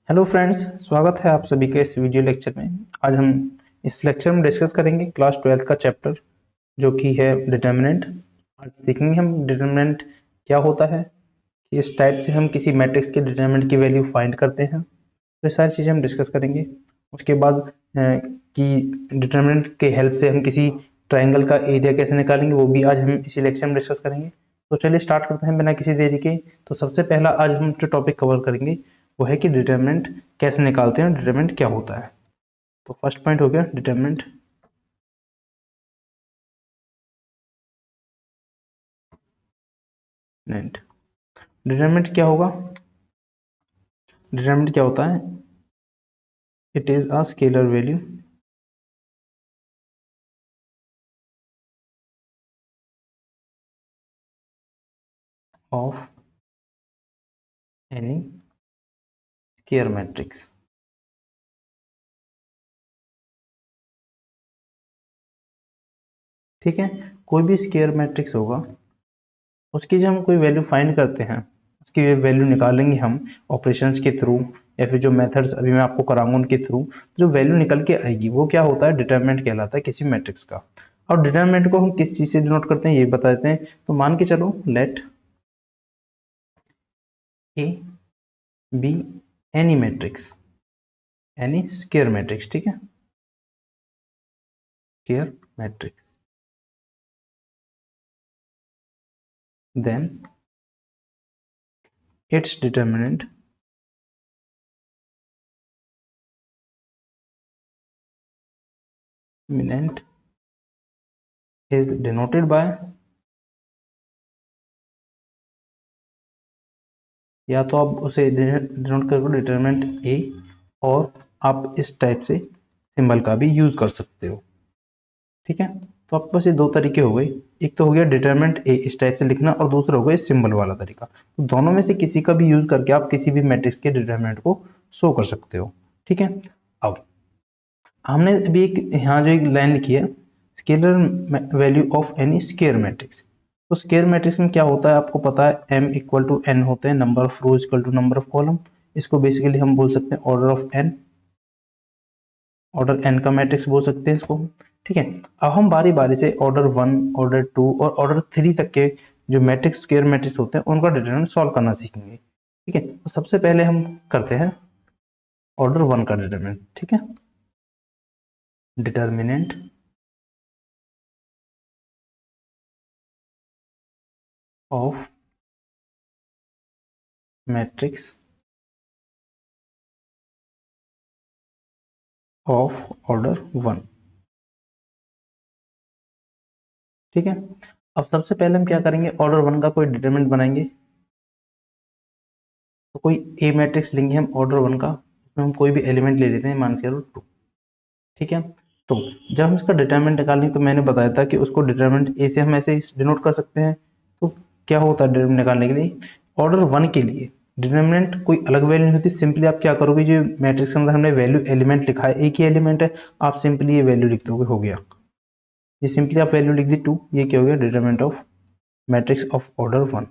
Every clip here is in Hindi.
हेलो फ्रेंड्स, स्वागत है आप सभी के इस वीडियो लेक्चर में। आज हम इस लेक्चर में डिस्कस करेंगे क्लास 12th का चैप्टर जो कि है डिटर्मिनेंट। आज सीखेंगे हम डिटर्मिनेंट क्या होता है, किस टाइप से हम किसी मैट्रिक्स के डिटर्मिनेंट की वैल्यू फाइंड करते हैं। तो ये सारी चीज़ें हम डिस्कस करेंगे। उसके बाद कि डिटर्मिनेंट के हेल्प से हम किसी ट्राइंगल का एरिया कैसे निकालेंगे वो भी आज हम इसी लेक्चर में डिस्कस करेंगे। तो चलिए स्टार्ट करते हैं बिना किसी देरी के। तो सबसे पहला आज हम जो टॉपिक कवर करेंगे वो है कि डिटरमिनेंट कैसे निकालते हैं, डिटरमिनेंट क्या होता है। तो फर्स्ट पॉइंट हो गया डिटरमिनेंट। डिटरमिनेंट क्या होगा, डिटरमिनेंट क्या होता है? It is a scalar value of any square matrix. ठीक है, कोई भी स्केयर मैट्रिक्स होगा उसकी जब हम कोई वैल्यू फाइंड करते हैं, उसकी वैल्यू निकालेंगे हम ऑपरेशंस के थ्रू या फिर जो मेथड्स अभी मैं आपको कराऊंगा उनके थ्रू। जो वैल्यू निकल के आएगी वो क्या होता है, डिटरमिनेंट कहलाता है किसी मैट्रिक्स का। और डिटरमिनेंट को हम किस चीज से डिनोट करते हैं ये बता देते हैं। तो मान के चलो let A be any matrix, any square matrix. ठीक है, square matrix, then its determinant determinant is denoted by, या तो आप उसे डिनोट करो डिटरमिनेंट ए, और आप इस टाइप से सिंबल का भी यूज कर सकते हो। ठीक है, तो आपके पास ये दो तरीके हो गए। एक तो हो गया डिटरमिनेंट ए इस टाइप से लिखना, और दूसरा हो गया सिंबल वाला तरीका। तो दोनों में से किसी का भी यूज करके आप किसी भी मैट्रिक्स के डिटरमिनेंट को शो कर सकते हो। ठीक है, अब हमने अभी एक यहाँ जो एक लाइन लिखी है, scalar value of any square matrix. तो स्केयर मैट्रिक्स में क्या होता है आपको पता है, m इक्वल टू n होते हैं, number of rows equal to number of column. इसको बेसिकली हम बोल सकते हैं order of n, order n का मैट्रिक्स बोल सकते हैं इसको। ठीक है, अब हम बारी बारी से ऑर्डर 1, ऑर्डर 2 और ऑर्डर 3 तक के जो मैट्रिक्स स्केयर मैट्रिक्स होते हैं उनका डिटरमिनेंट सॉल्व करना सीखेंगे। ठीक है, तो सबसे पहले हम करते हैं ऑर्डर 1 का डिटरमिनेंट। ठीक है, determinant of matrix of order 1। ठीक है, अब सबसे पहले हम क्या करेंगे, ऑर्डर 1 का कोई डिटरमिनेंट बनाएंगे। तो कोई ए मैट्रिक्स लेंगे हम ऑर्डर 1 का, उसमें हम कोई भी एलिमेंट ले लेते हैं, मान के चलो 2। ठीक है, तो जब हम इसका डिटरमिनेंट निकालेंगे तो मैंने बताया था कि उसको डिटरमिनेंट ए से हम ऐसे डिनोट कर सकते हैं। तो क्या होता है डिटरमिनेंट निकालने के लिए, ऑर्डर 1 के लिए डिटरमिनेंट कोई अलग वैल्यू नहीं होती। सिंपली आप क्या करोगे, जो मैट्रिक्स के अंदर हमने वैल्यू एलिमेंट लिखा है, एक ही एलिमेंट है, आप सिंपली ये वैल्यू लिख दोगे, हो गया। ये सिंपली आप वैल्यू लिख दी 2, ये क्या हो गया, determinant of matrix of order 1।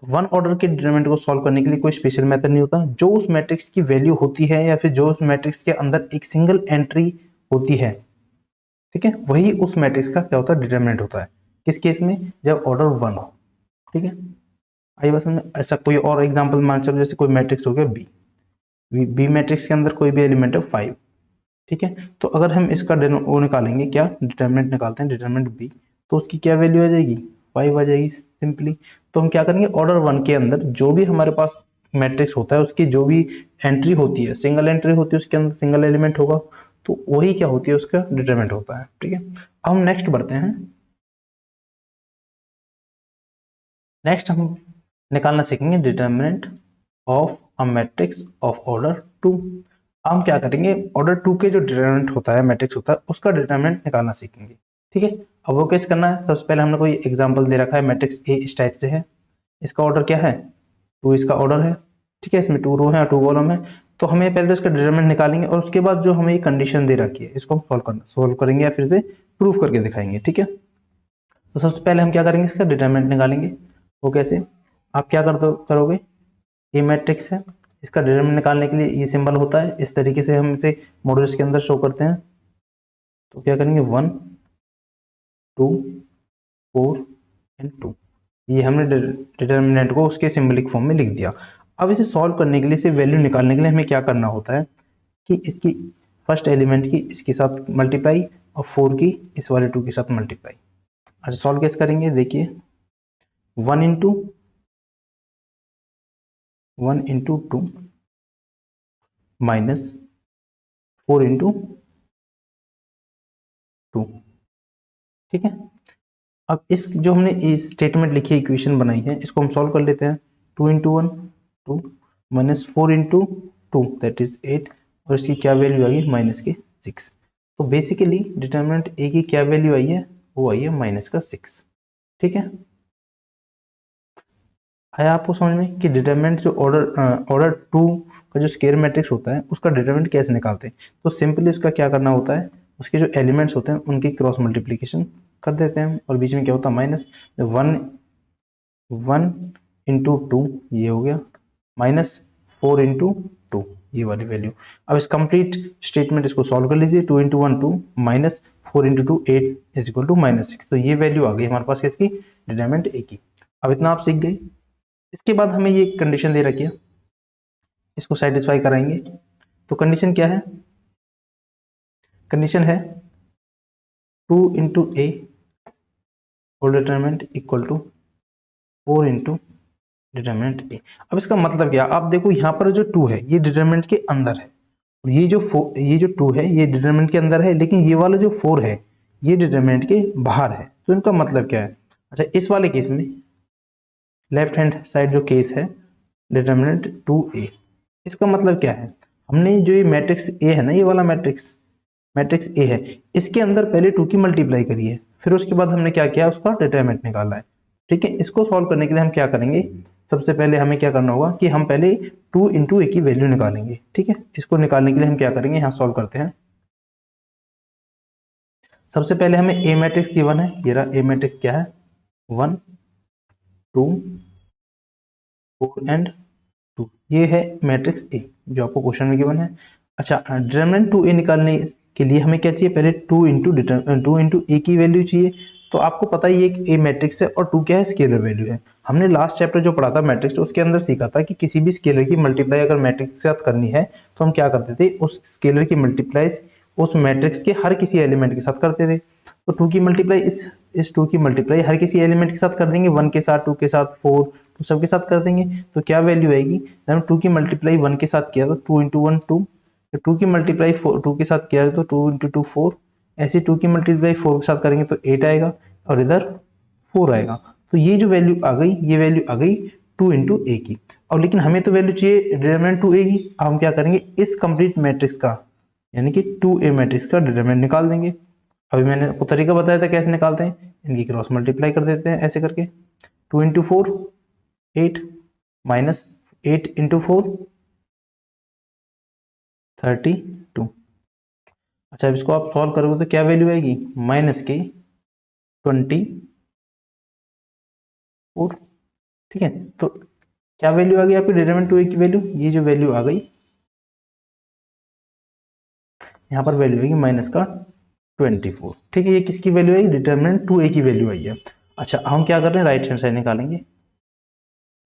One order के डिटरमिनेंट को सॉल्व करने के लिए कोई स्पेशल मेथड नहीं होता। जो उस मैट्रिक्स की वैल्यू होती है या फिर जो उस मैट्रिक्स के अंदर एक सिंगल एंट्री होती है, ठीक है, वही उस मैट्रिक्स का क्या होता है, डिटरमिनेंट होता है। किस केस में, जब ऑर्डर 1 हो। ठीक है, आइए बस में ऐसा कोई और एग्जांपल मान चलो, जैसे कोई मैट्रिक्स हो गया बी, बी मैट्रिक्स के अंदर कोई भी एलिमेंट है 5। ठीक है, तो अगर हम इसका वो निकालेंगे, क्या डिटरमिनेंट निकालते हैं, डिटरमिनेंट बी, तो उसकी क्या वैल्यू आ जाएगी, 5 आ जाएगी सिंपली। तो हम क्या करेंगे, ऑर्डर 1 के अंदर जो भी हमारे पास मैट्रिक्स होता है उसकी जो भी एंट्री होती है, सिंगल एंट्री होती है, उसके अंदर सिंगल एलिमेंट होगा, तो वही क्या होती है, उसका डिटरमिनेंट होता है। ठीक है, अब हम नेक्स्ट बढ़ते हैं। नेक्स्ट हम निकालना सीखेंगे determinant of a matrix of order 2। हम क्या करेंगे, ऑर्डर 2 के जो डिटरमिनेंट होता है, मैट्रिक्स होता है, उसका डिटरमिनेंट निकालना सीखेंगे। ठीक है, अब वो कैसे करना है, सबसे पहले हमने कोई एग्जांपल दे रखा है, मैट्रिक्स ए इस टाइप से है, इसका ऑर्डर क्या है, 2 इसका ऑर्डर है। ठीक है, इसमें 2 रो है और 2 कॉलम है। तो हमें पहले तो इसका डिटरमिनेंट निकालेंगे, और उसके बाद जो हमें कंडीशन दे रखी है इसको हम सॉल्व करेंगे या फिर से प्रूफ करके दिखाएंगे। ठीक है, तो सबसे पहले हम क्या करेंगे, इसका डिटरमिनेंट निकालेंगे। वो कैसे, आप क्या करोगे, ए मैट्रिक्स है, इसका डिटरमिनेंट निकालने के लिए ये सिंबल होता है, इस तरीके से हम इसे मॉड्यूलस के अंदर शो करते हैं। तो क्या करेंगे 1 2 4 एंड 2, ये हमने डिटरमिनेंट को उसके सिंबलिक फॉर्म में लिख दिया। अब इसे सॉल्व करने के लिए, इसे वैल्यू निकालने के लिए हमें क्या करना होता है कि इसकी फर्स्ट एलिमेंट की इसके साथ मल्टीप्लाई और 4 की इस वाले 2 के साथ मल्टीप्लाई। अच्छा सॉल्व कैसे करेंगे, देखिए 1 इंटू 2 माइनस 4 इंटू 2, ठीक है। अब इस जो हमने स्टेटमेंट लिखी है, इक्वेशन बनाई है, इसको हम सॉल्व कर लेते हैं। 2 into 1 2 minus 4 into 2 that is 8, और इसकी क्या वैल्यू आई है माइनस के 6। तो बेसिकली डिटरमिनेंट ए की क्या वैल्यू आई है, वो आई है माइनस का 6, ठीक है। आया आपको समझ में कि डिटरमिनेंट जो ऑर्डर 2 का जो स्क्वायर मैट्रिक्स होता है उसका डिटरमिनेंट कैसे निकालते हैं। तो सिंपली उसका क्या करना होता है, उसके जो एलिमेंट्स होते हैं उनकी क्रॉस मल्टीप्लिकेशन कर देते हैं, और बीच में क्या होता है माइनस 1 इंटू 2 ये हो गया, माइनस 4 इंटू 2 ये वाली वैल्यू। अब इस कंप्लीट स्टेटमेंट इसको सॉल्व कर लीजिए। 2 into 1 2 minus 4 into 2 8 is equal to minus 6। तो ये वैल्यू आ गई हमारे पास इसकी डिटरमिनेंट ए की। अब इतना आप सीख गए। इसके बाद हमें ये कंडीशन दे रखी है, इसको सेटिस्फाई कराएंगे। तो कंडीशन क्या है, कंडीशन है 2 into A whole determinant equal to 4 into determinant A. अब इसका मतलब क्या, आप देखो यहाँ पर जो 2 है ये डिटरमिनेंट के अंदर है, और ये जो 2 है ये डिटरमिनेंट के अंदर है, लेकिन ये वाला जो 4 है ये डिटरमिनेंट के बाहर है। तो इनका मतलब क्या है, अच्छा इस वाले केस में लेफ्ट हैंड साइड जो केस है डिटरमिनेंट 2a, इसका मतलब क्या है, हमने जो ये मैट्रिक्स ए है ना, ये वाला मैट्रिक्स ए है, इसके अंदर पहले 2 की मल्टीप्लाई करी है, फिर उसके बाद हमने क्या किया, उसका डिटरमिनेंट निकाला है, ठीक है। इसको सॉल्व करने के लिए हम क्या करेंगे, सबसे पहले हमें क्या करना होगा कि हम पहले 2 इंटू ए की वैल्यू निकालेंगे, ठीक है। इसको निकालने के लिए हम क्या करेंगे, यहाँ सॉल्व करते हैं। सबसे पहले हमें ए मैट्रिक्स गिवन है, ये रहा ए मैट्रिक्स क्या है 1 2 4 एंड 2, ये है मैट्रिक्स ए जो आपको क्वेश्चन में गिवन है। अच्छा डिटरमिनेंट 2a निकालने के लिए हमें क्या चाहिए, पहले 2 इंटू ए की वैल्यू चाहिए। तो आपको पता ही है कि ए मैट्रिक्स है और 2 क्या है, स्केलर वैल्यू है। हमने लास्ट चैप्टर जो पढ़ा था मैट्रिक्स, उसके अंदर सीखा था कि किसी भी स्केलर की मल्टीप्लाई अगर मैट्रिक्स के साथ करनी है तो हम क्या करते थे, उस स्केलर की मल्टीप्लाई उस मैट्रिक्स के हर किसी एलिमेंट के साथ करते थे। तो 2 की मल्टीप्लाई इस 2 की मल्टीप्लाई हर किसी एलिमेंट के साथ कर देंगे, 1 के साथ 2 के साथ 4 तो सबके साथ कर देंगे। तो क्या वैल्यू आएगी, जब 2 की मल्टीप्लाई 1 के साथ किया तो 2 इंटू 1 2, 2 की मल्टीप्लाई 2 के साथ किया तो 2 इंटू 2 4, ऐसे 2 की मल्टीप्लाई 4 के साथ करेंगे तो 8 आएगा और इधर 4 आएगा। तो ये जो वैल्यू आ गई, ये वैल्यू आ गई 2 इंटू ए की। अब लेकिन हमें तो वैल्यू चाहिए डिटरमिनेंट 2a की। अब हम क्या करेंगे, इस कंप्लीट मैट्रिक्स का यानी कि 2a मैट्रिक्स का डिटरमिनेंट निकाल देंगे। अभी मैंने आपको तरीका बताया था कैसे निकालते हैं, इनकी क्रॉस मल्टीप्लाई कर देते हैं ऐसे करके। 2 इंटू 4 8 माइनस 8 इंटू 4 32। अच्छा अब इसको आप सॉल्व करोगे तो क्या वैल्यू आएगी, माइनस की 24, ठीक है। तो क्या वैल्यू आ गई आपकी डिटरमिनेंट 2a की वैल्यू, ये जो वैल्यू आ गई यहाँ पर वैल्यू आएगी माइनस का 24, ठीक है। ये किसकी वैल्यू आई, डिटरमिनेंट 2a की वैल्यू आई है। अच्छा हम क्या कर रहे हैं, राइट हैंड साइड निकालेंगे।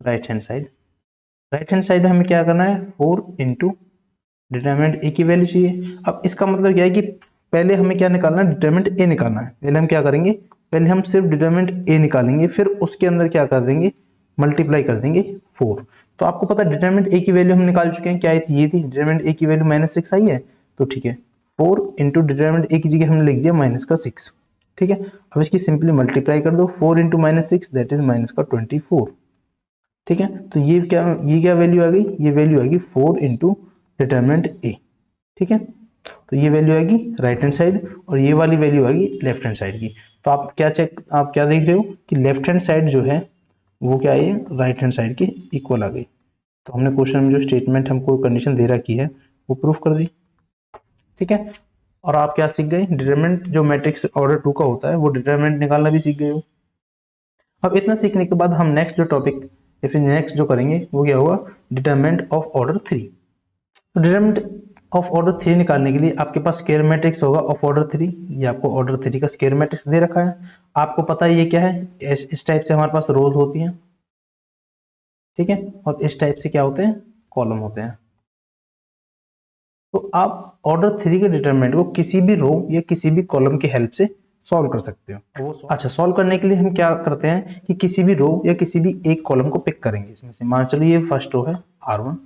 राइट हैंड साइड में हमें क्या करना है, 4 इंटू डिटरमिनेंट ए की वैल्यू चाहिए। अब इसका मतलब क्या है कि पहले हमें क्या निकालना है, डिटरमिनेंट ए निकालना है। पहले हम क्या करेंगे, पहले हम सिर्फ डिटरमिनेंट ए निकालेंगे, फिर उसके अंदर क्या कर देंगे, मल्टीप्लाई कर देंगे 4। तो आपको पता है डिटरमिनेंट ए की वैल्यू हम निकाल चुके हैं, क्या आई थी, ये थी डिटरमिनेंट ए की वैल्यू -6 आई है। तो ठीक है 4 इंटू डिटरमिनेंट ए की जगह हमने लिख दिया माइनस का 6, ठीक है। अब इसकी सिंपली मल्टीप्लाई कर दो, 4 इंटू -6 दैट इज माइनस का 24, ठीक है। तो ये क्या वैल्यू आ गई, ये वैल्यू आएगी 4 इंटू डिटरमिनेंट ए, ठीक है। तो ये वैल्यू आएगी राइट हैंड साइड और ये वाली वैल्यू आएगी लेफ्ट हैंड साइड की। तो आप क्या देख रहे हो कि लेफ्ट हैंड साइड जो है वो क्या है, राइट हैंड साइड के इक्वल आ गई। तो हमने क्वेश्चन में जो स्टेटमेंट हमको कंडीशन दे रखी है वो प्रूफ कर दी, ठीक है। और आप क्या सीख गए, डिटरमिनेंट जो मैट्रिक्स ऑर्डर 2 का होता है वो डिटरमिनेंट निकालना भी सीख गए हो। अब इतना सीखने के बाद हम नेक्स्ट जो टॉपिक या फिर नेक्स्ट जो करेंगे वो क्या होगा, डिटरमिनेंट ऑफ ऑर्डर 3। तो डिटरमिनेंट ऑफ ऑर्डर 3 निकालने के लिए आपके पास स्क्वायर मैट्रिक्स होगा ऑफ ऑर्डर 3। ये आपको ऑर्डर 3 का स्क्वायर मैट्रिक्स दे रखा है, आपको पता है ये क्या है, इस टाइप से हमारे पास रोज होती हैं, ठीक है, और इस टाइप से क्या होते हैं, कॉलम होते हैं। तो आप ऑर्डर 3 के डिटरमिनेंट को किसी भी रो या किसी भी कॉलम की हेल्प से सॉल्व कर सकते हो। अच्छा, सॉल्व करने के लिए हम क्या करते हैं कि किसी भी रो या किसी भी एक कॉलम को पिक करेंगे इसमें से। मान चलो ये फर्स्ट रो है R1,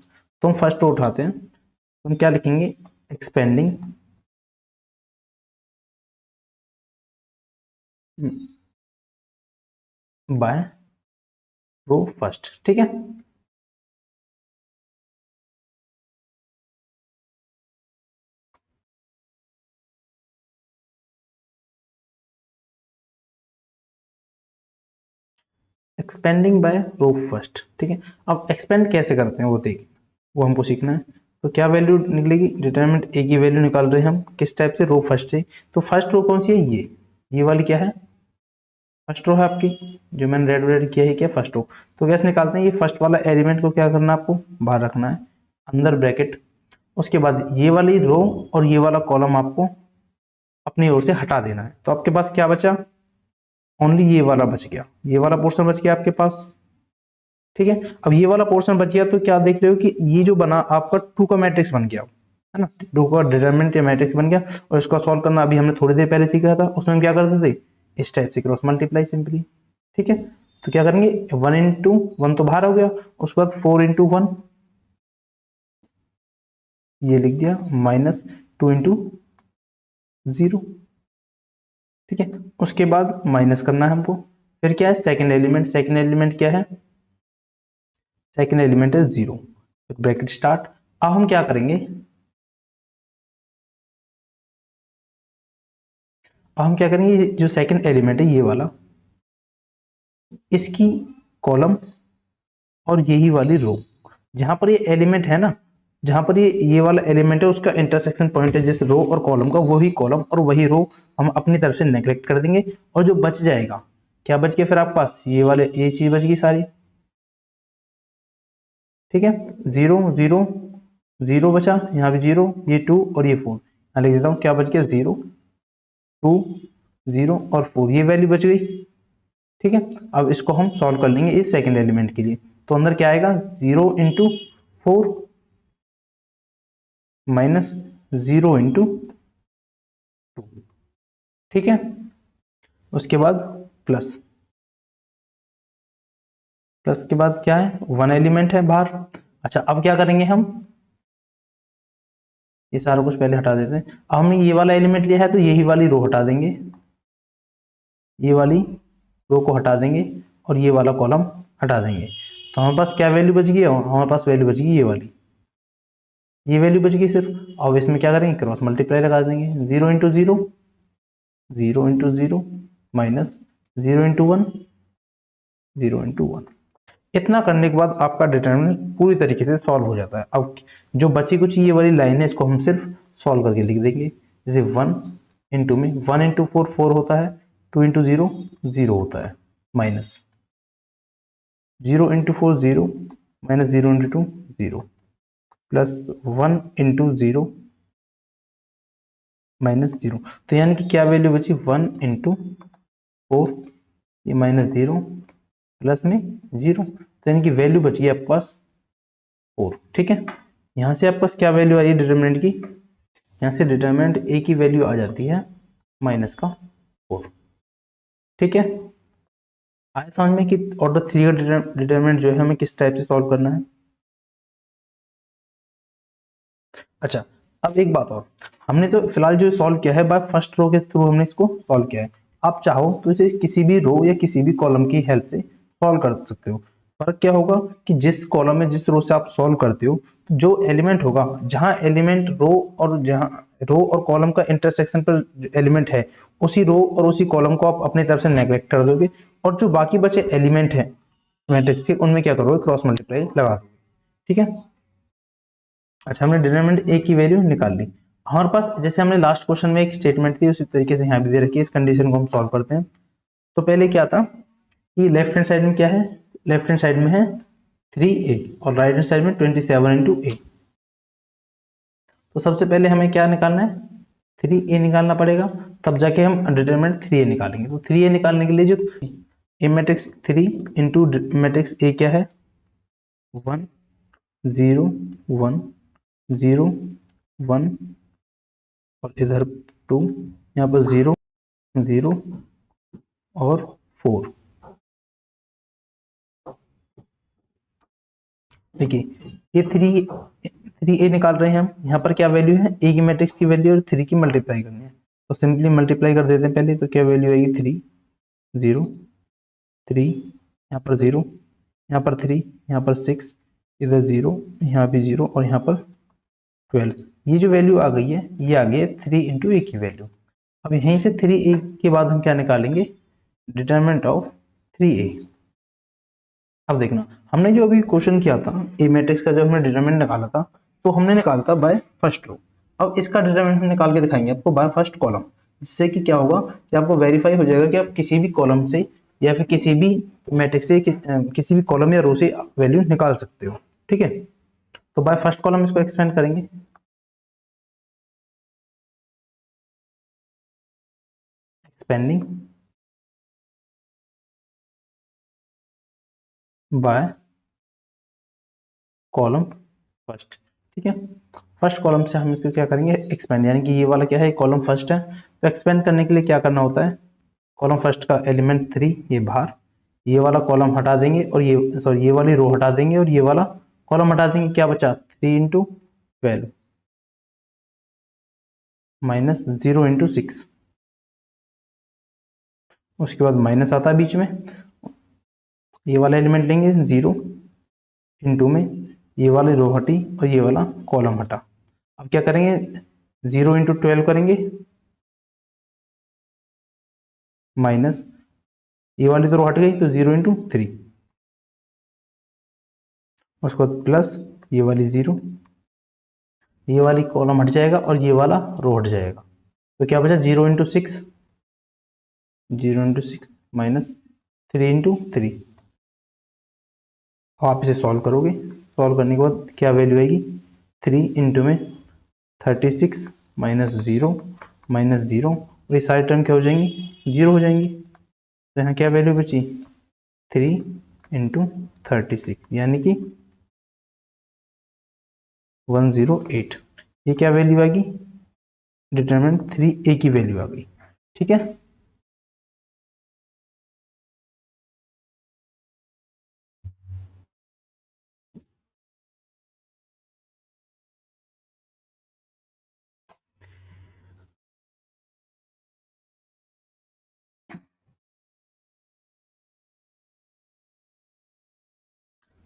तो हम फर्स्ट रो उठाते हैं, तो हम क्या लिखेंगे, एक्सपेंडिंग बाय रो फर्स्ट, ठीक है। एक्सपेंडिंग बाय रो फर्स्ट, ठीक है। अब एक्सपेंड कैसे करते हैं वो देखिए, वो हमको सीखना है। तो क्या वैल्यू निकलेगी, डिटरमिनेंट ए की वैल्यू निकाल रहे हैं हम किस टाइप से, रो फर्स्ट से। तो फर्स्ट रो कौन सी है, ये वाली क्या है, फर्स्ट रो है आपकी, जो मैंने रेड रेड किया है क्या, फर्स्ट रो। तो कैसे निकालते हैं, ये फर्स्ट वाला एलिमेंट को क्या करना है, आपको बाहर रखना है अंदर ब्रैकेट। उसके बाद ये वाली रो और ये वाला कॉलम आपको अपनी ओर से हटा देना है। तो आपके पास क्या बचा, ओनली ये वाला बच गया, ये वाला पोर्शन बच गया आपके पास, ठीक है। अब ये वाला पोर्शन बच गया तो क्या देख रहे हो कि ये जो बना आपका 2 का मैट्रिक्स बन गया, है ना, 2 का डिटरमिनेंट या मैट्रिक्स बन गया। और इसका सॉल्व करना अभी हमने थोड़ी देर पहले सीखा था, उसमें हम क्या करते थे, इस टाइप से क्रॉस मल्टीप्लाई सिंपली, ठीक है। तो क्या करेंगे, 1 इंटू 1 तो बाहर हो गया, उसके बाद 4 इंटू 1 ये लिख दिया, माइनस 2 इंटू 0, ठीक है। उसके बाद माइनस करना है हमको, फिर क्या है, सेकंड एलिमेंट, सेकंड एलिमेंट क्या है, सेकंड एलिमेंट है 0, ब्रैकेट स्टार्ट। अब हम क्या करेंगे, अब हम क्या करेंगे, जो सेकंड एलिमेंट है ये वाला, इसकी कॉलम और यही वाली रो, जहां पर ये एलिमेंट है ना, जहां पर ये वाला एलिमेंट है उसका इंटरसेक्शन पॉइंट है जिस रो और कॉलम का, वही कॉलम और वही रो हम अपनी तरफ से नेग्लेक्ट कर देंगे। और जो बच जाएगा, क्या बच गया फिर आपके पास, ये चीज बच गई सारी, ठीक है। 0 0 0 बचा, यहाँ भी 0, ये 2 और ये 4, यहाँ लिख देता हूँ, क्या बच गया, 0 2 0 और 4, ये वैल्यू बच गई, ठीक है। अब इसको हम सॉल्व कर लेंगे इस सेकंड एलिमेंट के लिए। तो अंदर क्या आएगा, 0 इंटू 4 माइनस 0 इंटू 2, ठीक है। उसके बाद प्लस, प्लस के बाद क्या है, 1 एलिमेंट है बाहर। अच्छा, अब क्या करेंगे हम, ये सारा कुछ पहले हटा देते हैं। अब हमने ये वाला एलिमेंट लिया है तो यही वाली रो हटा देंगे, ये वाली रो को हटा देंगे और ये वाला कॉलम हटा देंगे। तो हमारे पास क्या वैल्यू बच गई, हमारे पास वैल्यू बच गई ये वाली, ये वैल्यू बच गई सिर्फ। अब इसमें क्या करेंगे, क्रॉस मल्टीप्लाई लगा देंगे, 0 into 0 0 into 0 minus 0 into 1 0 into 1। इतना करने के बाद आपका डिटरमिनेंट पूरी तरीके से सॉल्व हो जाता है। अब जो बची कुछ ये वाली लाइन है इसको हम सिर्फ सॉल्व करके लिख देंगे, जैसे 1 इंटू में 1 इंटू 4 4 होता है, 2 इंटू 0 0 होता है, minus 0 into 4 0 minus 0 into 2 0 plus 1 into 0 minus 0। तो यानी कि क्या वैल्यू बची, 1 इंटू 4 ये माइनस 0 प्लस में 0, तो यानी कि वैल्यू बची है आपके पास 4, ठीक है। यहाँ से आपके पास क्या वैल्यू आई है डिटरमिनेंट की, यहाँ से डिटरमिनेंट ए की वैल्यू आ जाती है माइनस का 4, ठीक है। आया समझ में कि ऑर्डर 3 का डिटरमिनेंट जो है हमें किस टाइप से सॉल्व करना है। अच्छा, अब एक बात और, हमने तो फिलहाल जो सॉल्व किया है बाय फर्स्ट रो के थ्रू हमने इसको सॉल्व किया है। आप चाहो तो इसे किसी भी रो या किसी भी कॉलम की हेल्प से सॉल्व कर सकते हो। फर्क क्या होगा कि जिस कॉलम में जिस रो से आप सॉल्व करते हो, तो जो एलिमेंट होगा, जहां एलिमेंट रो और जहां रो और कॉलम का इंटरसेक्शन पर एलिमेंट है, उसी रो और उसी कॉलम को आप अपनी तरफ से नेग्लेक्ट कर दोगे, और जो बाकी बचे एलिमेंट है मैट्रिक्स के उनमें क्या करोगे, क्रॉस मल्टीप्लाई लगा दोगे, ठीक है। अच्छा, हमने डिटरमिनेंट ए की वैल्यू निकाल ली। हमारे पास जैसे हमने लास्ट क्वेश्चन में एक स्टेटमेंट थी उसी तरीके से यहाँ भी दे रखी है, इस कंडीशन को हम सॉल्व करते हैं। तो पहले क्या था कि लेफ्ट हैंड साइड में क्या है, लेफ्ट हैंड साइड में है 3a और राइट हैंड साइड में 27 इंटू ए। तो सबसे पहले हमें क्या निकालना है, 3a निकालना पड़ेगा, तब जाके हम डिटरमिनेंट 3a निकालेंगे। तो 3a निकालने के लिए जो ए मैट्रिक्स 3 इंटू मैट्रिक्स ए क्या है 1 0 1 0 1 और इधर 2, यहाँ पर 0 0 और 4। देखिए ये 3a निकाल रहे हैं हम, यहाँ पर क्या वैल्यू है, ए की मैट्रिक्स की वैल्यू और 3 की मल्टीप्लाई करनी है। तो सिंपली मल्टीप्लाई कर देते हैं पहले, तो क्या वैल्यू आएगी 3 0 3, यहाँ पर 0, यहाँ पर 3, यहाँ पर 6, इधर 0, यहाँ भी 0 और यहाँ पर 12। ये जो वैल्यू आ गई है ये आ गई है 3 इंटू ए की वैल्यू। अब यहीं से 3a के बाद हम क्या निकालेंगे, डिटरमिनेंट ऑफ 3a। अब देखना, हमने जो अभी क्वेश्चन किया था ए मैट्रिक्स का, जब हमने डिटरमिनेंट निकाला था तो हमने निकाला था बाय फर्स्ट रो। अब इसका डिटरमिनेंट हम निकाल के दिखाएंगे आपको बाय फर्स्ट कॉलम, जिससे कि क्या होगा कि आपको वेरीफाई हो जाएगा कि आप किसी भी कॉलम से या फिर किसी भी मैट्रिक्स से किसी भी कॉलम या रो से वैल्यू निकाल सकते हो। ठीक है, तो बाय फर्स्ट कॉलम इसको एक्सपेंड करेंगे, एक्सपेंडिंग बाय कॉलम फर्स्ट। ठीक है, फर्स्ट कॉलम से हम इसको क्या करेंगे एक्सपेंड, यानी कि ये वाला क्या है कॉलम फर्स्ट है, तो एक्सपेंड करने के लिए क्या करना होता है, कॉलम फर्स्ट का एलिमेंट 3 ये बाहर, ये वाला कॉलम हटा देंगे और ये सॉरी ये वाली रो हटा देंगे और ये वाला कॉलम हटा देंगे, क्या बचा 3 इंटू 12 माइनस 0 इंटू 6। उसके बाद माइनस आता है बीच में, ये वाला एलिमेंट लेंगे 0 इंटू में ये वाली रो हटी और ये वाला कॉलम हटा। अब क्या करेंगे 0 इंटू 12 करेंगे माइनस ये वाली तो रो हट गई तो 0 इंटू 3, उसके बाद प्लस ये वाली 0, ये वाली कॉलम हट जाएगा और ये वाला रो हट जाएगा, तो क्या बचा 0 इंटू 6, 0 इंटू 6 माइनस 3 इंटू 3। आप इसे सॉल्व करोगे, सॉल्व करने के बाद क्या वैल्यू आएगी 3 इंटू में 36 माइनस 0 माइनस 0, और ये सारी टर्म क्या हो जाएंगी 0 हो जाएंगी। तो यहाँ क्या वैल्यू बची 3 इंटू 36 यानी कि 108। ये क्या वैल्यू आ गई, डिटरमिनेंट 3a की वैल्यू आ गई। ठीक है,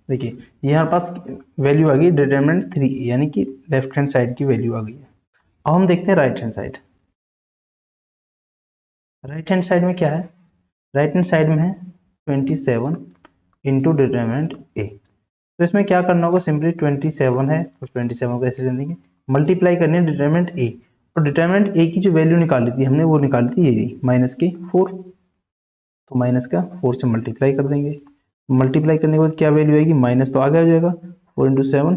देखिए यहाँ पास वैल्यू आ गई डिटरमिनेंट 3 यानी कि लेफ्ट हैंड साइड की वैल्यू आ गई है। अब हम देखते हैं right hand side. Right hand side में क्या है, राइट हैंड साइड में है 27 इंटू डिटरमिनेंट ए। तो इसमें क्या करना होगा, सिंपली 27 है तो 27 को ऐसे ले लेंगे, मल्टीप्लाई करनी है डिटरमिनेंट ए, और डिटरमिनेंट ए की जो वैल्यू निकाली थी हमने वो निकाली थी ये माइनस के 4, तो माइनस का 4 से मल्टीप्लाई कर देंगे। मल्टीप्लाई करने के बाद क्या वैल्यू आएगी, माइनस तो आगे आ जाएगा 4 इंटू 7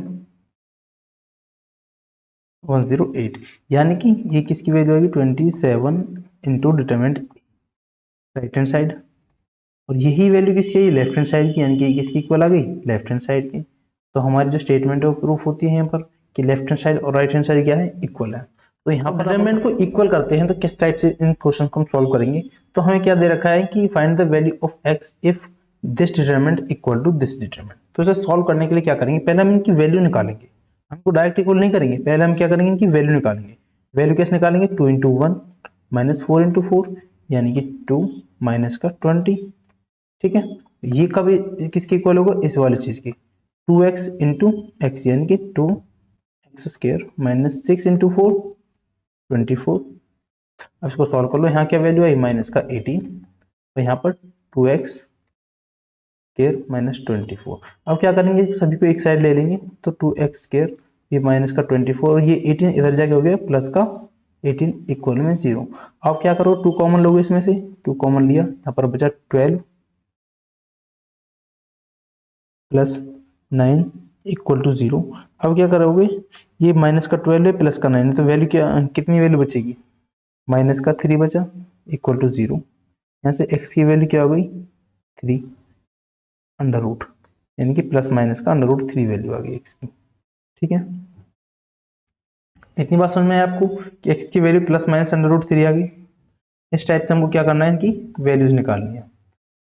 108, यानी कि ये किसकी वैल्यू आएगी 27 into determinant right hand side, और यही वैल्यू किसकी है लेफ्ट हैंड साइड की, यानी कि किसकी इक्वल आ गई लेफ्ट हैंड साइड की। तो हमारी जो स्टेटमेंट है वो प्रूफ होती है यहाँ पर कि लेफ्ट हैंड साइड और राइट हैंड साइड क्या है इक्वल है। तो यहाँ पर डिटरमिनेंट को इक्वल करते हैं तो किस टाइप से इन क्वेश्चन को हम सॉल्व करेंगे, तो हमें क्या दे रखा है कि find the value of x if this determinant equal to this determinant. तो इसे सॉल्व करने के लिए क्या करेंगे, पहले हम इनकी वैल्यू निकालेंगे, हमको डायरेक्ट इक्वल नहीं करेंगे, पहले हम क्या करेंगे इनकी वैल्यू निकालेंगे। वैल्यू कैसे निकालेंगे 2 इंटू 1 माइनस 4 इंटू 4 यानी कि 2 माइनस का 20। ठीक है, ये कभी किसके इक्वल होगा इस वाली चीज की 2x इंटू एक्स यानी कि 2x स्क्र माइनस 6 इंटू 4 24। अब इसको सॉल्व कर लो, यहाँ क्या वैल्यू आई माइनस का 18 और यहाँ पर 2x स्क्र माइनस 24। अब क्या करेंगे सभी को एक साइड ले लेंगे, तो 2x स्क्र ये माइनस का 24 और ये 18 इधर जाके हो गया प्लस का 18 इक्वल में 0। अब क्या करो 2 कॉमन लोगे इसमें से, 2 कॉमन लिया, यहाँ पर बचा 12 प्लस 9 इक्वल टू 0। अब क्या करोगे, ये माइनस का 12 है प्लस का 9 है, तो वैल्यू क्या, कितनी वैल्यू बचेगी, माइनस का 3 बचा इक्वल टू 0। यहाँ से x की वैल्यू क्या हो गई 3 अंडर रूट, यानी कि प्लस माइनस का अंडर रूट 3 वैल्यू आ गई x की। ठीक है, इतनी बात समझ में है आपको कि x की value plus minus under root 3 आ गई। इस टाइप से हमको क्या करना है, इनकी वैल्यूज निकालनी है।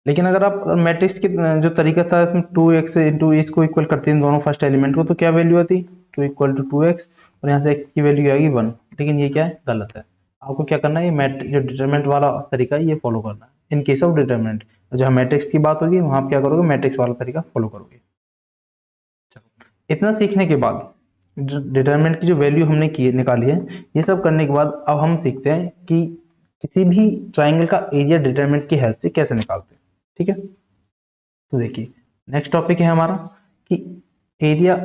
लेकिन अगर आप मैट्रिक्स के जो तरीका था इसमें 2x इंटू इसको इक्वल करते हैं दोनों फर्स्ट एलिमेंट को, तो क्या वैल्यू आती 2 इक्वल टू 2x, और यहाँ से x की वैल्यू आएगी 1। लेकिन ये क्या है, गलत है। आपको क्या करना है, ये जो डिटरमिनेंट वाला तरीका है ये फॉलो करना है इन केस ऑफ डिटरमिनेंट। जहाँ मैट्रिक्स की बात होगी वहां आप क्या करोगे, मैट्रिक्स वाला तरीका फॉलो करोगे। चलो, इतना सीखने के बाद जो डिटरमिनेंट की जो वैल्यू हमने की निकाली है, ये सब करने के बाद अब हम सीखते हैं कि किसी भी ट्राइंगल का एरिया डिटरमिनेंट की हेल्प से कैसे निकालते हैं। ठीक है, तो देखिए नेक्स्ट टॉपिक है हमारा कि एरिया,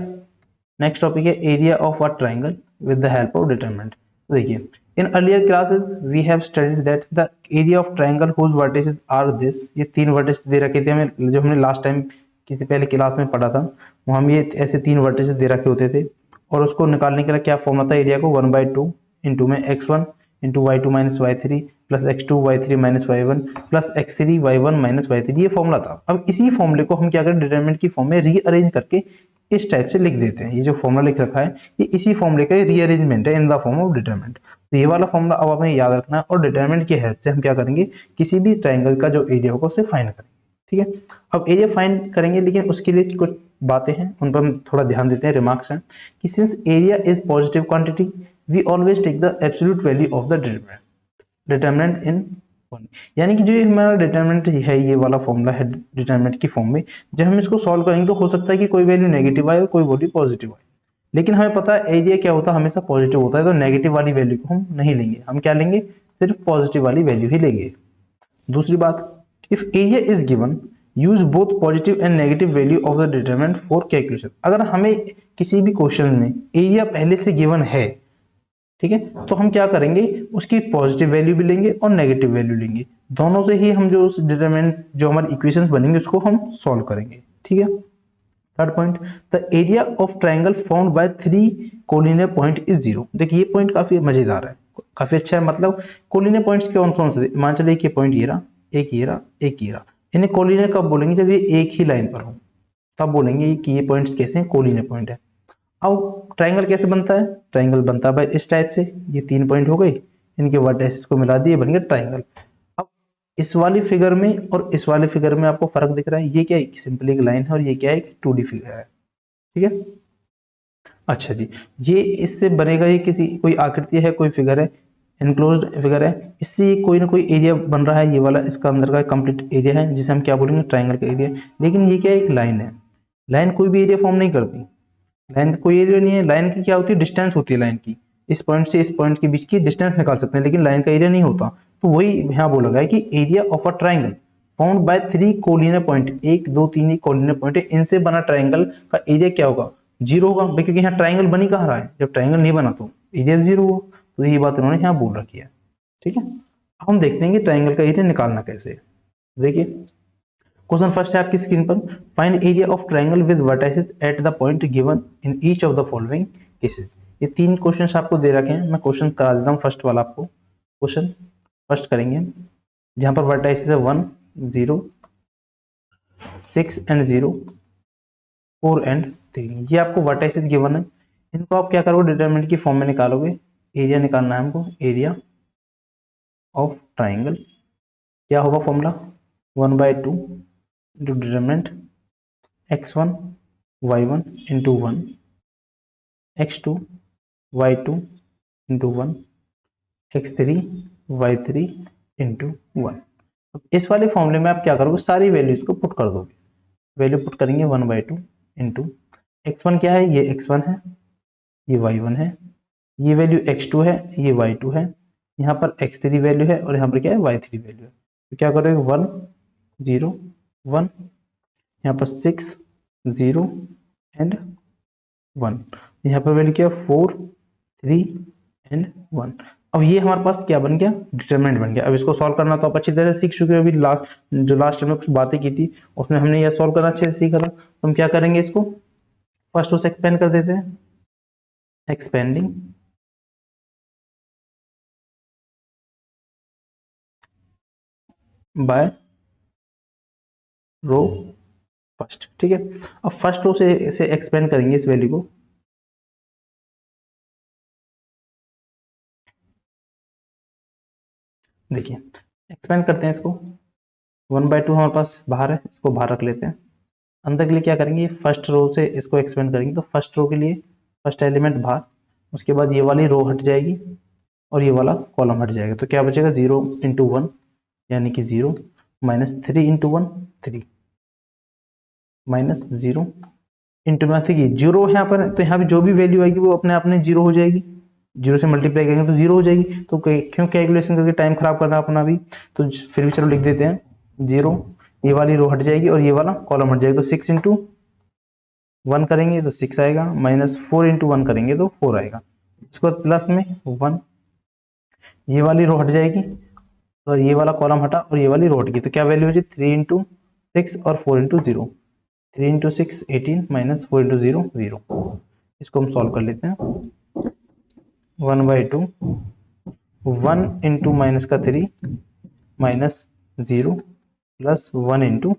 नेक्स्ट टॉपिक है area of a triangle with the help of determinant. तो देखिए in earlier classes we have studied that the area of triangle whose vertices are this, ये 3 वर्टिस दे रखे थे हमें, जो हमने लास्ट टाइम किसी पहले क्लास में पढ़ा था, वहां हम ये ऐसे 3 वर्टिसेस दे रखे होते थे, और उसको निकालने के लिए क्या फॉर्मूला था एरिया को, 1/2 इंटू में x1 into y2 minus y3 plus x2 y3 minus y1 plus x3 y1 minus y3, ये फॉर्मूला था। अब इसी फॉर्मूले को हम क्या करें, डिटरमिनेंट की फॉर्म में रीअरेंज करके इस टाइप से लिख देते हैं। ये जो फॉर्मूला लिख रखा है ये इसी फॉर्मूले का रीअरेंजमेंट है in the form of determinant. तो ये वाला फॉर्मूला अब हमें याद रखना है, और डिटरमिनेंट की हेल्प से हम क्या करेंगे, किसी भी ट्राइंगल का जो एरिया होगा उसे फाइंड करेंगे। ठीक है, अब एरिया फाइंड करेंगे, लेकिन उसके लिए कुछ बातें हैं उन पर हम थोड़ा ध्यान देते हैं। रिमार्क्स हैं कि since area is positive quantity we always take the absolute value of the determinant in 1। यानी कि जो ये हमारा डिटरमिनेंट है, ये वाला फॉर्मूला है डिटरमिनेंट की फॉर्म में, जब हम इसको सॉल्व करेंगे तो हो सकता है कि कोई वैल्यू नेगेटिव आए और कोई वैल्यू पॉजिटिव आए, लेकिन हमें पता है एरिया क्या होता है, हमेशा पॉजिटिव होता है, तो नेगेटिव वाली वैल्यू को हम नहीं लेंगे, हम क्या लेंगे, सिर्फ पॉजिटिव वाली वैल्यू ही लेंगे। दूसरी बात, if area is given use both positive and negative value of the determinant for calculation. अगर हमें किसी भी क्वेश्चन में एरिया पहले से गिवन है, ठीक है, तो हम क्या करेंगे, उसकी पॉजिटिव वैल्यू भी लेंगे और नेगेटिव वैल्यू लेंगे, दोनों से ही हम जो उस डिटरमिनेंट जो हमारी इक्वेशंस बनेंगे उसको हम सॉल्व करेंगे। ठीक है, third point, the area of triangle found by 3 collinear point is 0। देखिए ये पॉइंट काफी मजेदार है, काफी अच्छा है। मतलब कोलिनियर पॉइंट्स कौन कौन से, मान चलिए कि पॉइंट ये रहा, एक ये रहा, एक ये रहा, इन्हें कोलिनियर कब बोलेंगे, जब ये एक ही लाइन पर हो, तब बोलेंगे कि ये पॉइंट्स कैसे हैं, कोलिनियर पॉइंट है। अब ट्राइंगल कैसे बनता है, ट्राइंगल बनता है भाई इस टाइप से, ये 3 पॉइंट हो गए, इनके वर्टेक्स को मिला दिए, बन गया ट्राइंगल। अब इस वाली फिगर में और इस वाले फिगर में आपको फर्क दिख रहा है, ये क्या है, सिंपली एक लाइन है, और ये क्या है, एक 2D फिगर है। ठीक है, अच्छा जी, ये इससे बनेगा, ये किसी कोई आकृति है, कोई फिगर है, इनक्लोज्ड फिगर है, इससे कोई ना कोई एरिया बन रहा है, ये वाला इसका अंदर का कंप्लीट एरिया है, जिसे हम क्या बोलेंगे, ट्राइंगल का एरिया। लेकिन ये क्या है, एक लाइन है, लाइन कोई भी एरिया फॉर्म नहीं करती, लाइन का कोई एरिया नहीं है। लाइन की क्या होती है, डिस्टेंस होती है लाइन की, इस पॉइंट से इस पॉइंट के बीच की डिस्टेंस निकाल सकते हैं, लेकिन लाइन का एरिया नहीं होता। तो वही यहाँ बोला गया है कि area of a triangle found by 3 collinear point, 1 2 3 collinear point है, इनसे बना ट्राइंगल का एरिया क्या होगा, 0 होगा भाई, क्योंकि यहाँ ट्राइंगल बनी कहाँ रहा है, जब ट्राइंगल नहीं बना तो एरिया 0 होगा। तो यही बात उन्होंने यहाँ बोल रखी है। ठीक है, अब हम देखते हैं कि ट्राइंगल का एरिया निकालना कैसे है। देखिए क्वेश्चन फर्स्ट है आपकी स्क्रीन पर, find area of triangle with vertices at the point given in each of the following cases. ये 3 क्वेश्चंस आपको दे रखे हैं, मैं क्वेश्चन करा देता हूँ फर्स्ट वाला आपको। क्वेश्चन फर्स्ट करेंगे जहां पर वर्टाइसेस है 1 0 6 एंड 0 4 एंड 3, ये आपको वर्टाइसेस गिवन है, इनको आप क्या करोगे, डिटरमिनेंट की फॉर्म में निकालोगे। एरिया निकालना है हमको, एरिया ऑफ ट्राइंगल क्या होगा formula, 1/2 into determinant x1 y1 into 1 x2 y2 into 1 x3 y3 into 1। अब इस वाले फॉर्मूले में आप क्या करोगे, सारी वैल्यूज को पुट कर दोगे। वैल्यू पुट करेंगे 1/2 इंटू x1 क्या है, ये x1 है, ये y1 है, ये वैल्यू x2 है, ये y2 है, यहाँ पर x3 वैल्यू है, और यहाँ पर क्या है, y3 वैल्यू है। तो क्या करोगे, 1 0 1, यहाँ पर 6 0 एंड 1, यहाँ पर वैल्यू क्या है, 4 3 एंड 1। अब ये हमारे पास क्या बन गया, डिटरमिनेंट बन गया। अब इसको सॉल्व करना तो आप अच्छी तरह से सीख चुके हो, अभी लास्ट जो लास्ट में कुछ बातें की थी उसमें हमने यह सॉल्व करना अच्छे से सीखा था। तो हम क्या करेंगे, इसको फर्स्ट रो से एक्सपेंड कर देते हैं, एक्सपेंडिंग बाय रो फर्स्ट। ठीक है, अब फर्स्ट रो से इसे एक्सपेंड करेंगे इस वैल्यू को, देखिए एक्सपेंड करते हैं इसको, 1/2 हमारे पास बाहर है, इसको बाहर रख लेते हैं। अंदर के लिए क्या करेंगे, फर्स्ट रो से इसको एक्सपेंड करेंगे, तो फर्स्ट रो के लिए फर्स्ट एलिमेंट बाहर, उसके बाद ये वाली रो हट जाएगी और ये वाला कॉलम हट जाएगा, तो क्या बचेगा 0 इंटू 1 यानी कि 0 माइनस 3 इंटू 1 3 माइनस 0 इंटू में देखिए जीरो है यहाँ पर, तो यहाँ पे जो भी वैल्यू आएगी वो अपने आप में जीरो हो जाएगी, जीरो से मल्टीप्लाई करेंगे तो जीरो हो जाएगी, तो क्यों कैलकुलेशन करके टाइम खराब करना अपना भी, तो फिर भी चलो लिख देते हैं 0, ये वाली रो हट जाएगी और ये वाला कॉलम हट जाएगा, तो 6 इंटू 1 करेंगे तो 6 आएगा, माइनस 4 इंटू 1 करेंगे तो 4 आएगा, इसके बाद प्लस में 1, ये वाली रो हट जाएगी और ये वाला कॉलम हटा और ये वाली रो हट गई, तो क्या वैल्यू हो जाएगी 3 इंटू 6 और 4 इंटू 0, 3 इंटू 6 18 माइनस 4 इंटू 0 0, इसको हम सॉल्व कर लेते हैं, 1/2 1 इंटू माइनस का 3 माइनस 0 प्लस 1 इंटू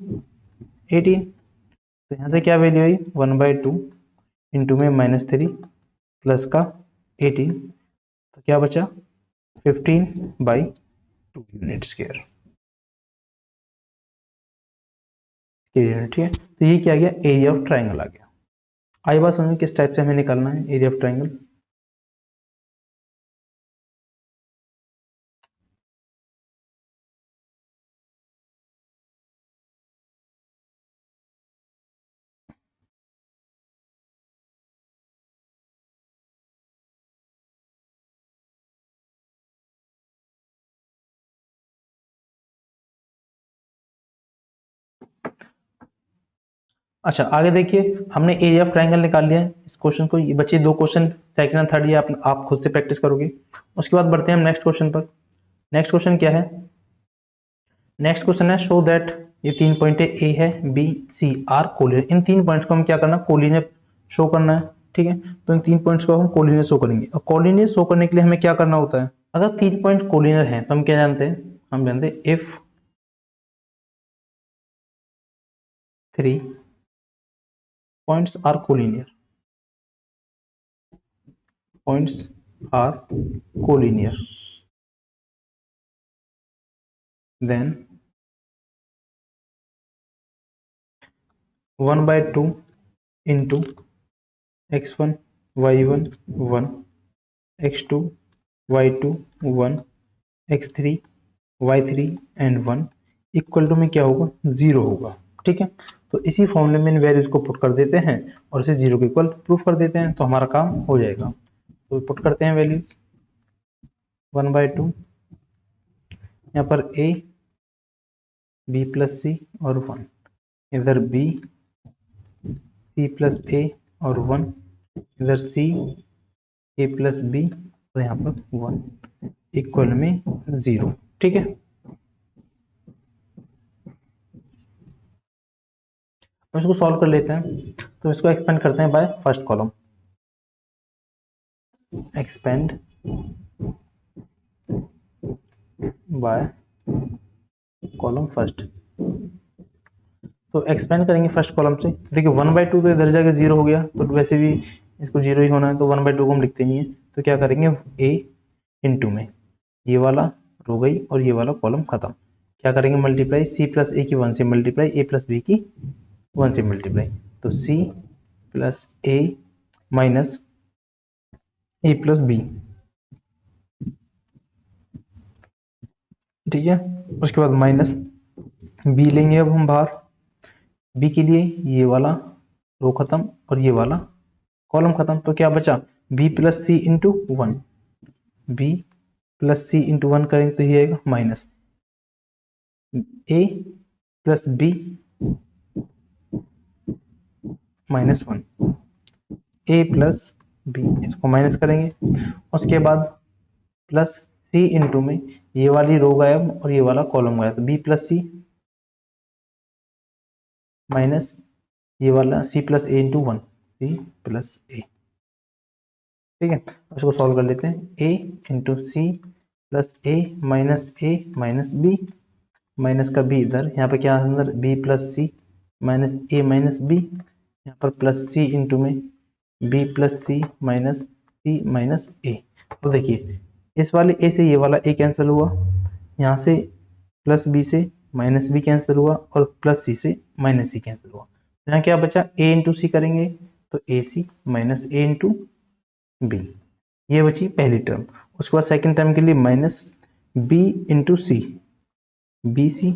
18, तो यहाँ से क्या वैल्यू आई 1/2 इंटू में -3 प्लस का 18, तो क्या बचा 15/2 यूनिट स्क्वायर। ठीक है, तो ये क्या आ गया, एरिया ऑफ ट्राइंगल आ गया। आई बात समझ में किस टाइप से हमें निकालना है एरिया ऑफ ट्राइंगल। अच्छा आगे देखिए, हमने एरिया ऑफ ट्राइंगल निकाल लिया है, इस क्वेश्चन को, ये बच्चे दो क्वेश्चन सेकंड और थर्ड ये आप खुद से प्रैक्टिस करोगे। उसके बाद बढ़ते हैं हम नेक्स्ट क्वेश्चन पर। नेक्स्ट क्वेश्चन क्या है, नेक्स्ट क्वेश्चन है शो दैट, ये 3 पॉइंट ए है बी सी आर कोलिनियर, इन 3 पॉइंट्स को हम क्या करना, कोलिनियर शो करना है। ठीक है, तो इन 3 पॉइंट्स को हम कोलिनियर शो करेंगे, और कोलिनियर शो करने के लिए हमें क्या करना होता है, अगर 3 पॉइंट कोलिनियर हैं तो हम क्या जानते हैं, हम जानते हैं if 3 points are collinear, points are collinear, then 1/2 into x1 y1 1 x2 y2 1 x3 y3 and 1 equal to में क्या होगा, 0 होगा। ठीक है, तो इसी फॉर्मूले में इन वैल्यूज को पुट कर देते हैं और इसे 0 के इक्वल प्रूफ कर देते हैं, तो हमारा काम हो जाएगा। तो पुट करते हैं वैल्यू 1/2, यहाँ पर a b प्लस सी और 1, इधर b c प्लस a और 1, इधर c a प्लस b और यहाँ पर 1 इक्वल में 0। ठीक है, हम इसको सॉल्व कर लेते हैं, तो इसको एक्सपेंड करते हैं by first column, expand by column first, तो एक्सपेंड करेंगे फर्स्ट कॉलम से, देखिए 1/2 तो इधर जाके 0 हो गया, तो वैसे भी इसको 0 ही होना है, तो 1/2 को हम लिखते नहीं है, तो क्या करेंगे a इंटू में ये वाला रो गई और ये वाला कॉलम खत्म, क्या करेंगे मल्टीप्लाई c प्लस a की 1 से मल्टीप्लाई a प्लस b की 1 से मल्टीप्लाई, तो c plus a minus a plus b। ठीक है, उसके बाद माइनस b लेंगे अब हम बाहर, b के लिए ये वाला रो खत्म और ये वाला कॉलम खत्म, तो क्या बचा b प्लस सी इंटू 1, b प्लस सी इंटू 1 करेंगे तो ये आएगा minus a plus b minus 1, a plus b, इसको माइनस करेंगे, उसके बाद प्लस c इंटू में ये वाली रो गायब और ये वाला कॉलम गायब, तो b प्लस सी माइनस ये वाला सी प्लस ए इंटू 1, सी प्लस ए, ठीक है। उसको सॉल्व कर लेते हैं, ए इंटू सी प्लस ए माइनस बी, माइनस का बी इधर, यहाँ पे क्या अंदर बी प्लस सी माइनस ए माइनस बी, यहाँ पर प्लस सी इंटू में बी प्लस सी माइनस ए। तो देखिए इस वाले ए से ये वाला ए कैंसिल हुआ, यहाँ से प्लस बी से माइनस बी कैंसिल हुआ और प्लस सी से माइनस सी कैंसिल हुआ। तो यहाँ क्या बचा, ए इंटू सी करेंगे तो ए सी माइनस ए इंटू बी, ये बची पहली टर्म। उसके बाद सेकंड टर्म के लिए minus b into c b c,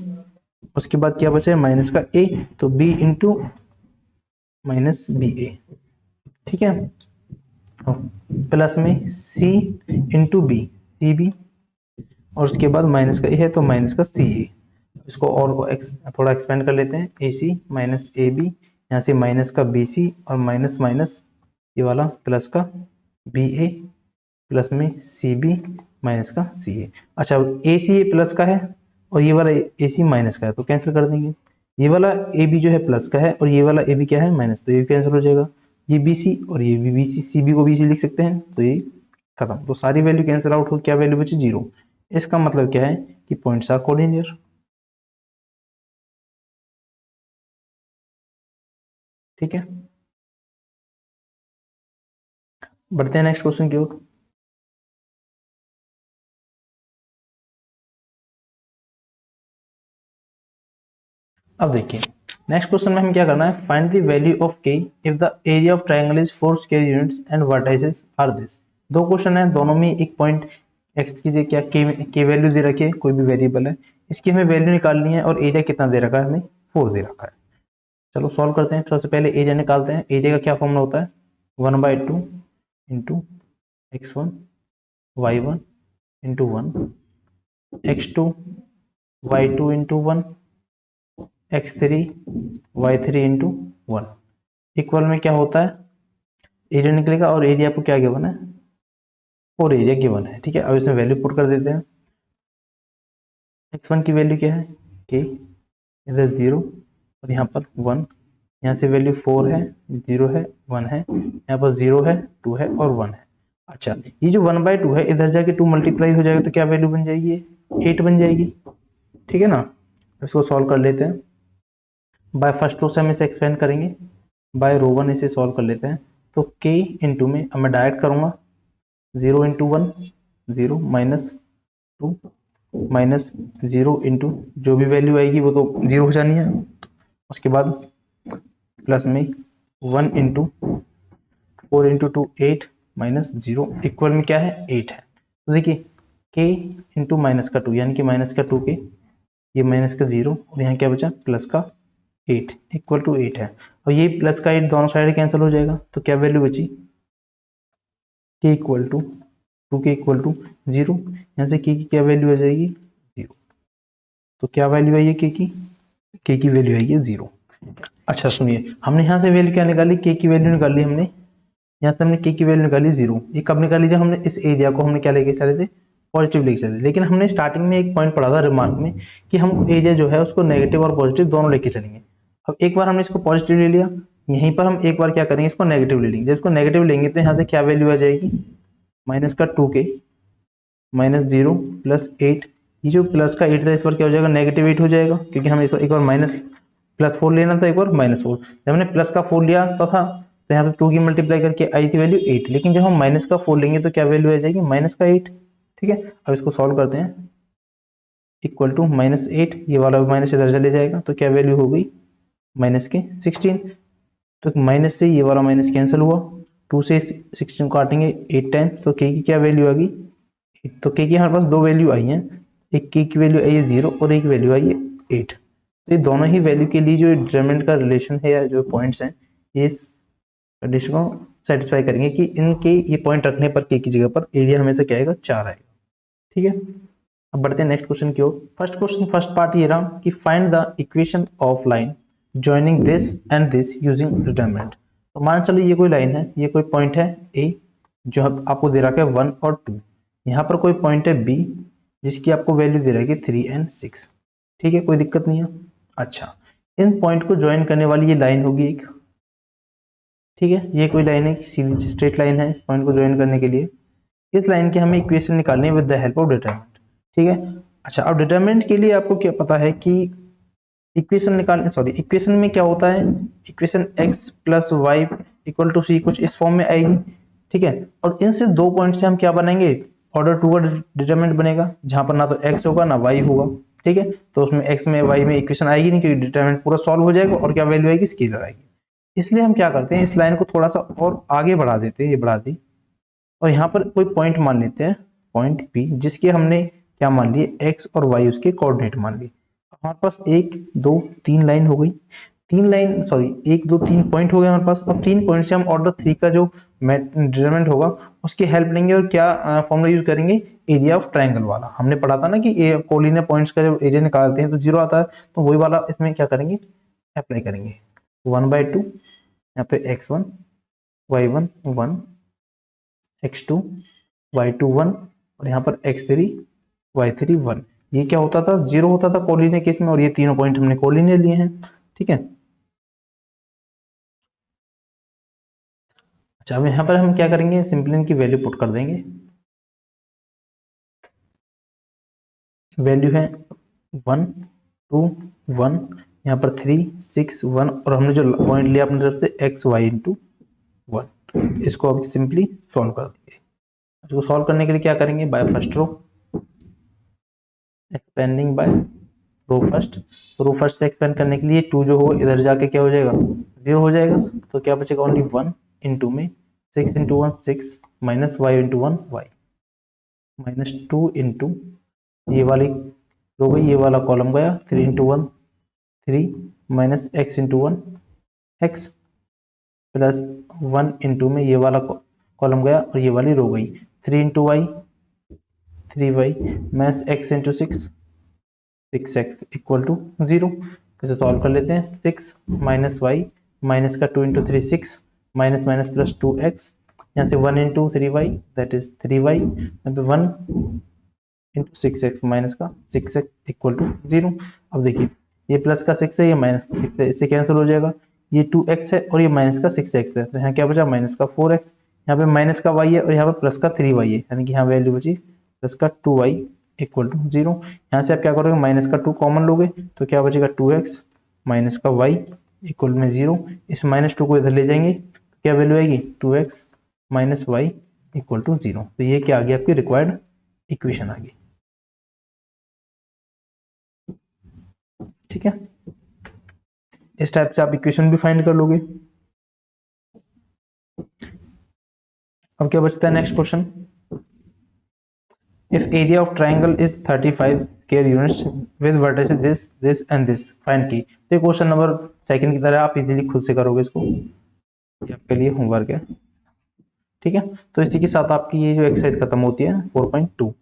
उसके बाद क्या बचा है माइनस का ए, तो b into minus b a, ठीक है। प्लस में c into b c b, और उसके बाद माइनस का ए है तो माइनस का सी ए। इसको और थोड़ा एक्सपेंड कर लेते हैं, ए सी माइनस ए बी, यहाँ से माइनस का बी सी और माइनस माइनस ये वाला प्लस का बी ए, प्लस में सी बी माइनस का सी ए। अच्छा ए सी ए प्लस का है और ये वाला ए सी माइनस का है तो कैंसिल कर देंगे। ये वाला ए बी जो है प्लस का है और ये वाला ए बी क्या है माइनस, तो ये भी कैंसिल हो जाएगा। ये बी सी और ये भी बी सी, सी बी को बी सी लिख सकते हैं, तो ये खत्म। तो सारी वैल्यू कैंसिल आउट हो, क्या वैल्यू बची 0। इसका मतलब क्या है कि पॉइंट्स आर कोलिनियर, ठीक है। बढ़ते हैं नेक्स्ट क्वेश्चन की ओर। अब देखिए नेक्स्ट क्वेश्चन में हम क्या करना है, find the value of k if the area of triangle is 4 square units and vertices are this. दो क्वेश्चन है, दोनों में एक पॉइंट एक्स कीजिए, क्या के वैल्यू दे रखी है, कोई भी वेरिएबल है, इसकी हमें वैल्यू निकालनी है और एरिया कितना दे रखा है, हमें 4 दे रखा है। चलो सॉल्व करते हैं। सबसे पहले एरिया निकालते हैं। एरिया का क्या फॉर्मूला होता है, 1/2 into x1 y1 into 1 x2 y2 into 1 x3 y3 into 1 equal में क्या होता है, एरिया निकलेगा और एरिया आपको क्या गिवन है, और एरिया गिवन है, ठीक है। अब इसमें वैल्यू पुट कर देते हैं। x1 की वैल्यू क्या है k, इधर 0 और यहाँ पर 1, यहाँ से वैल्यू 4 है 0 है 1 है, यहाँ पर 0 है 2 है और 1 है। अच्छा ये जो 1/2 है इधर जाके 2 मल्टीप्लाई हो जाएगा तो क्या वैल्यू बन जाएगी, 8 बन जाएगी, ठीक है ना। इसको सॉल्व कर लेते हैं। बाय फर्स्ट रो से हम इसे एक्सपेंड करेंगे, बाय रो 1 इसे सॉल्व कर लेते हैं। तो k इंटू में अब मैं डायरेक्ट करूंगा, 0 इंटू 1 0 माइनस 2 माइनस 0 इंटू जो भी वैल्यू आएगी वो तो 0 हो जानी है, उसके बाद प्लस में 1 इंटू 4 इंटू 2 8 माइनस 0 इक्वल में क्या है 8 है। तो देखिए k इंटू माइनस का 2 यानी कि माइनस का 2k, ये माइनस का 0 और यहाँ क्या बचा प्लस का 8 इक्वल टू 8 है। और ये प्लस का 8 दोनों साइड कैंसिल हो जाएगा तो क्या वैल्यू बची, k equal to 2k equal to 0, यहाँ से k की क्या वैल्यू आ जाएगी 0। तो क्या वैल्यू आई है k की वैल्यू आई है 0। अच्छा सुनिए, हमने यहाँ से वैल्यू क्या निकाली, k की वैल्यू निकाली हमने, यहाँ से हमने k की वैल्यू निकाली 0। ये कब निकाली, जब हमने इस एरिया को हमने क्या लेके चले थे, पॉजिटिव लेके चले। लेकिन हमने स्टार्टिंग में एक पॉइंट पढ़ा था रिमार्क में कि हम एरिया जो है उसको नेगेटिव और पॉजिटिव दोनों लेके चलेंगे। अब एक बार हमने इसको पॉजिटिव ले लिया, यहीं पर हम एक बार क्या करेंगे, इसको नेगेटिव ले लेंगे। जब इसको नेगेटिव लेंगे तो यहाँ से क्या वैल्यू आ जाएगी, माइनस का 2k माइनस 0 प्लस 8, ये जो प्लस का 8 था इस बार क्या हो जाएगा नेगेटिव 8 हो जाएगा, क्योंकि हमें एक बार माइनस प्लस 4 लेना था, एक बार माइनस 4। जब हमने प्लस का 4 लिया था तो यहाँ पे 2 की मल्टीप्लाई करके आई थी वैल्यू 8, लेकिन जब हम माइनस का 4 लेंगे तो क्या वैल्यू आ जाएगी माइनस का 8, ठीक है। अब इसको सॉल्व करते हैं, इक्वल टू माइनस 8, ये वाला माइनस इधर चले जाएगा तो क्या वैल्यू हो गई माइनस के 16। तो माइनस से ये वाला माइनस कैंसिल हुआ, 2 से 16 को काटेंगे 8 टाइम्स तो k की क्या वैल्यू आ गई, तो k की हमारे पास दो वैल्यू आई हैं, एक k की वैल्यू आई है 0 और एक वैल्यू आई है 8। तो ये दोनों ही वैल्यू के लिए जो डिटरमिनेंट का रिलेशन है या जो पॉइंट्स हैं ये इस कंडीशन को सेटिस्फाई करेंगे कि इनके ये पॉइंट रखने पर k की जगह पर एरिया हमेशा क्या आएगा 4 आएगा, ठीक है। अब बढ़ते हैं नेक्स्ट क्वेश्चन की ओर। फर्स्ट क्वेश्चन फर्स्ट पार्ट ये रहा कि find the equation of line joining this and this using determinant. तो मान चलो ये कोई लाइन है, ये कोई पॉइंट है a जो आपको दे रखा है 1 और 2, यहाँ पर कोई पॉइंट है b जिसकी आपको वैल्यू दे रखी है 3 and 6, ठीक है, कोई दिक्कत नहीं है। अच्छा इन पॉइंट को ज्वाइन करने वाली ये लाइन होगी एक, ठीक है, ये कोई लाइन है, सीधी स्ट्रेट लाइन है इस पॉइंट को ज्वाइन करने के लिए। इस लाइन की हमें इक्वेशन निकालनी है with the help of determinant, ठीक है। अच्छा, अब डिटरमिनेंट के लिए आपको क्या पता है कि इक्वेशन में क्या होता है, equation x plus y equal to c कुछ इस फॉर्म में आएगी, ठीक है। और इनसे दो पॉइंट से हम क्या बनाएंगे, ऑर्डर टू का डिटरमिनेंट बनेगा, जहां पर ना तो x होगा ना y होगा, ठीक है। तो उसमें x में y में इक्वेशन आएगी नहीं, क्योंकि डिटरमिनेंट पूरा सॉल्व हो जाएगा और क्या वैल्यू आएगी, स्केलर आएगी। इसलिए हम क्या करते हैं, इस लाइन को थोड़ा सा और आगे बढ़ा देते हैं, ये बढ़ा दी, और यहाँ पर कोई पॉइंट मान लेते हैं, पॉइंट P, जिसके हमने क्या मान लिए, x और y उसके कोऑर्डिनेट मान लिए। हमारे पास एक दो तीन लाइन हो गई, एक दो तीन पॉइंट हो गए हमारे पास। अब तीन पॉइंट से हम ऑर्डर 3 का जो मेजरमेंट होगा उसकी हेल्प लेंगे, और क्या फॉर्मूला यूज करेंगे, एरिया ऑफ ट्रायंगल वाला। हमने पढ़ा था ना कि कोलिनियर पॉइंट्स का जब एरिया निकालते हैं तो 0 आता है, तो वही वाला इसमें क्या करेंगे, अप्लाई करेंगे। 1/2 यहाँ पे x1 y1 1, x2 y2 1, और यहाँ पर x3 y3 1। ये क्या होता था, 0 होता था कोलिनियर केस में, और ये तीनों पॉइंट हमने कोलिनियर लिए हैं, ठीक है। अच्छा, अब यहाँ पर हम क्या करेंगे, सिंपली इनकी वैल्यू पुट कर देंगे। वैल्यू है 1 2 1, यहाँ पर 3 6 1, और हमने जो पॉइंट लिया अपनी तरफ से x y इंटू 1। इसको अब सिंपली सॉल्व कर देंगे। इसको सॉल्व करने के लिए क्या करेंगे, by first row, expanding by row first से एक्सपेंड करने के लिए 2 जो हो इधर जाके क्या हो जाएगा, 0 हो जाएगा। तो क्या बचेगा, ओनली 1 इंटू में 6 into 1 6 minus y into 1 y minus 2 into ये वाली हो गई, ये वाला कॉलम गया, 3 into 1 3 minus x into 1 x plus 1 into में ये वाला कॉलम गया और ये वाली रो गई, 3 into y 3y minus x into 6x equal to 0। इसे सॉल्व कर लेते हैं, 6 माइनस वाई माइनस का 2 into 3 6 minus minus plus 2x, यहाँ से 1 into 3y that is 3y, यहाँ पे 1 इंटू 6x माइनस का 6x इक्वल टू 0। अब देखिए, ये प्लस का 6 है, ये माइनस का 6 है, इससे कैंसिल हो जाएगा, ये 2x है और ये माइनस का 6x है, तो यहाँ क्या बचा, माइनस का 4x, यहाँ पे माइनस का y है और यहाँ पे प्लस का 3y है, यानी कि यहाँ वैल्यू बची प्लस का 2y इक्वल टू 0। यहाँ से आप क्या करोगे, माइनस का 2 कॉमन लोगे तो क्या बचेगा, 2x माइनस का y इक्वल में 0। इस माइनस 2 को इधर ले जाएंगे तो क्या वैल्यू आएगी, 2x minus Y equal to 0। तो ये क्या आ गई, आपकी रिक्वायर्ड इक्वेशन आ गई, ठीक है। इस टाइप से आप इक्वेशन भी फाइंड कर लोगे। अब क्या बचता है, next question, if area of triangle is 35 square units with vertices this and this find t। तो क्वेश्चन नंबर सेकंड की तरह आप इजीली खुद से करोगे इसको, ये आपके लिए होमवर्क है, ठीक है। तो इसी के साथ आपकी ये जो एक्सरसाइज खत्म होती है 4.2।